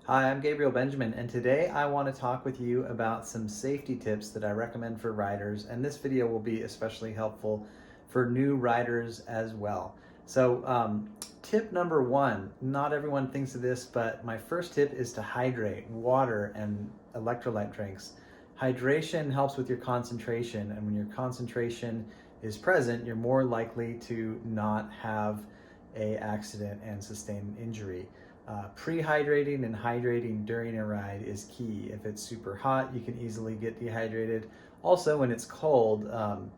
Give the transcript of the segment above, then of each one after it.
Hi, I'm Gabriel Benjamin, and today I want to talk with you about some safety tips that I recommend for riders, and this video will be especially helpful for new riders as well. Tip number one, not everyone thinks of this, but my first tip is to hydrate. Water and electrolyte drinks. Hydration helps with your concentration, and when your concentration is present, you're more likely to not have a accident and sustain an injury. Pre-hydrating and hydrating during a ride is key. If it's super hot, you can easily get dehydrated. Also, when it's cold,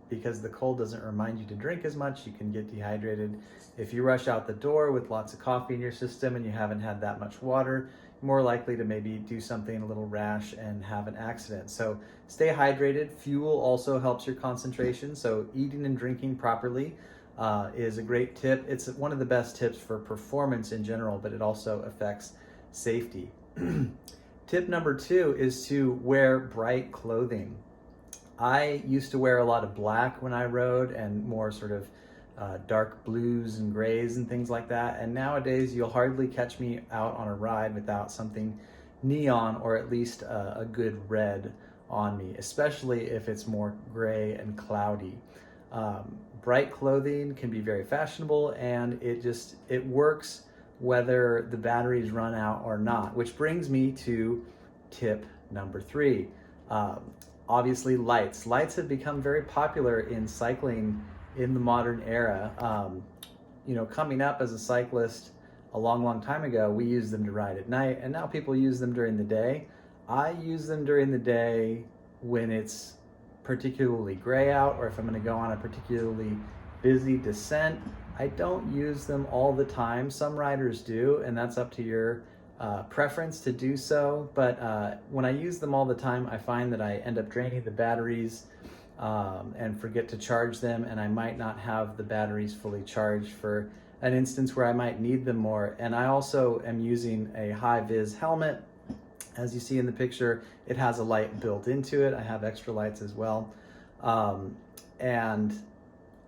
because the cold doesn't remind you to drink as much, you can get dehydrated. If you rush out the door with lots of coffee in your system and you haven't had that much water, you're more likely to maybe do something a little rash and have an accident. So stay hydrated. Fuel also helps your concentration. So eating and drinking properly is a great tip. It's one of the best tips for performance in general, but it also affects safety. Tip number two is to wear bright clothing. I used to wear a lot of black when I rode and more sort of dark blues and grays and things like that. And nowadays you'll hardly catch me out on a ride without something neon or at least a good red on me, especially if it's more gray and cloudy. Bright clothing can be very fashionable, and it works whether the batteries run out or not, which brings me to tip number three. Obviously lights. Lights have become very popular in cycling in the modern era. Coming up as a cyclist a long time ago, we used them to ride at night, and now people use them during the day. I use them during the day when it's particularly gray out, or if I'm going to go on a particularly busy descent. I don't use them all the time. Some riders do, and that's up to your preference to do so. But when I use them all the time, I find that I end up draining the batteries and forget to charge them, and I might not have the batteries fully charged for an instance where I might need them more. And I also am using a high vis helmet. As you see in the picture, it has a light built into it. I have extra lights as well. And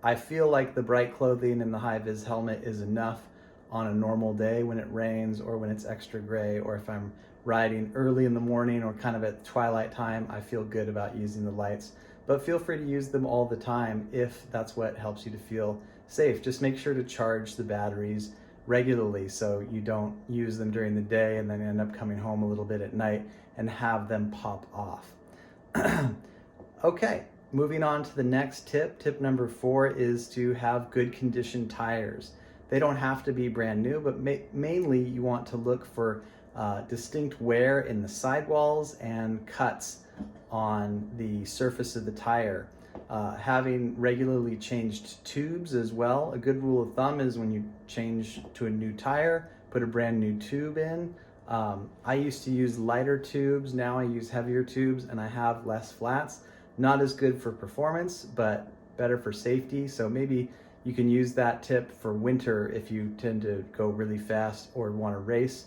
I feel like the bright clothing and the high vis helmet is enough on a normal day when it rains or when it's extra gray, or if I'm riding early in the morning or kind of at twilight time. I feel good about using the lights, but feel free to use them all the time if that's what helps you to feel safe. Just make sure to charge the batteries regularly so you don't use them during the day and then end up coming home a little bit at night and have them pop off. Okay, moving on to the next tip. Tip number four is to have good condition tires. They don't have to be brand new, but mainly you want to look for distinct wear in the sidewalls and cuts on the surface of the tire. Having regularly changed tubes as well. A good rule of thumb is when you change to a new tire, put a brand new tube in. I used to use lighter tubes, now I use heavier tubes, and I have less flats. Not as good for performance, but better for safety. So maybe you can use that tip for winter if you tend to go really fast or want to race.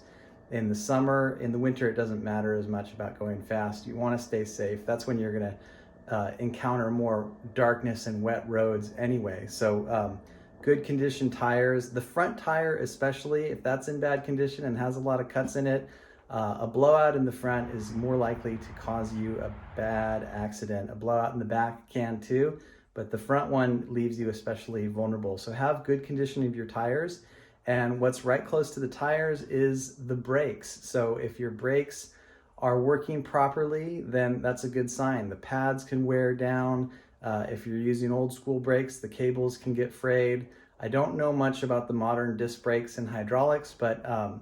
In the summer, in the winter, it doesn't matter as much about going fast. You want to stay safe. That's when you're going to encounter more darkness and wet roads anyway. So good condition tires. The front tire, especially if that's in bad condition and has a lot of cuts in it, a blowout in the front is more likely to cause you a bad accident. A blowout in the back can too, but the front one leaves you especially vulnerable. So have good condition of your tires. And what's right close to the tires is the brakes. So if your brakes are working properly, then that's a good sign. The pads can wear down. If you're using old school brakes, the cables can get frayed. I don't know much about the modern disc brakes and hydraulics, but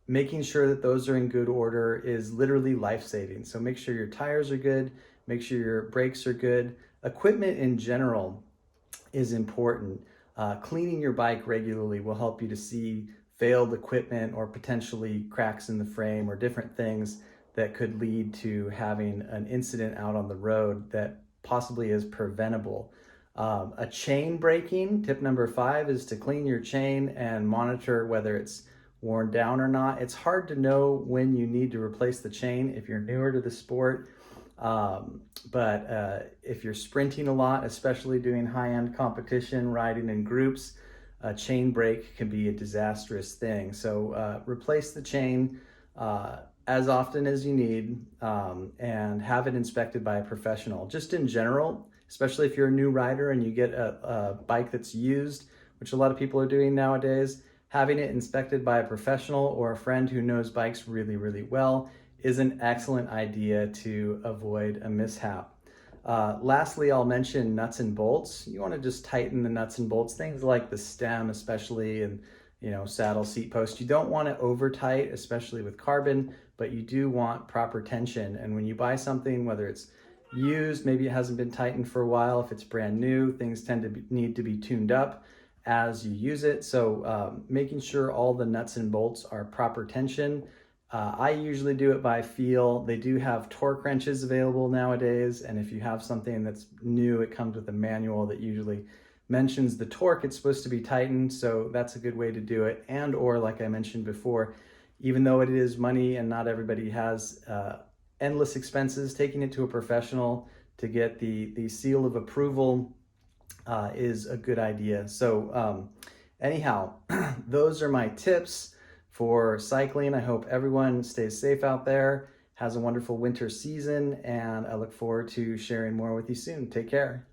making sure that those are in good order is literally life-saving. So make sure your tires are good, make sure your brakes are good. Equipment in general is important. Cleaning your bike regularly will help you to see failed equipment or potentially cracks in the frame or different things that could lead to having an incident out on the road that possibly is preventable. A chain breaking, tip number five, is to clean your chain and monitor whether it's worn down or not. It's hard to know when you need to replace the chain if you're newer to the sport. But if you're sprinting a lot, especially doing high-end competition, riding in groups, a chain break can be a disastrous thing. So replace the chain as often as you need, and have it inspected by a professional. Just in general, especially if you're a new rider and you get a bike that's used, which a lot of people are doing nowadays, having it inspected by a professional or a friend who knows bikes really, really well is an excellent idea to avoid a mishap. Lastly, I'll mention nuts and bolts. You want to just tighten the nuts and bolts, things like the stem especially, and saddle seat post. You don't want it over tight, especially with carbon, but you do want proper tension. And when you buy something, whether it's used, maybe it hasn't been tightened for a while, if it's brand new, things tend to need to be tuned up as you use it. So making sure all the nuts and bolts are proper tension. I usually do it by feel. They do have torque wrenches available nowadays, and if you have something that's new, it comes with a manual that usually mentions the torque it's supposed to be tightened, so that's a good way to do it. And or, like I mentioned before, even though it is money and not everybody has endless expenses, taking it to a professional to get the seal of approval is a good idea. So anyhow, those are my tips for cycling. I hope everyone stays safe out there, has a wonderful winter season, and I look forward to sharing more with you soon. Take care.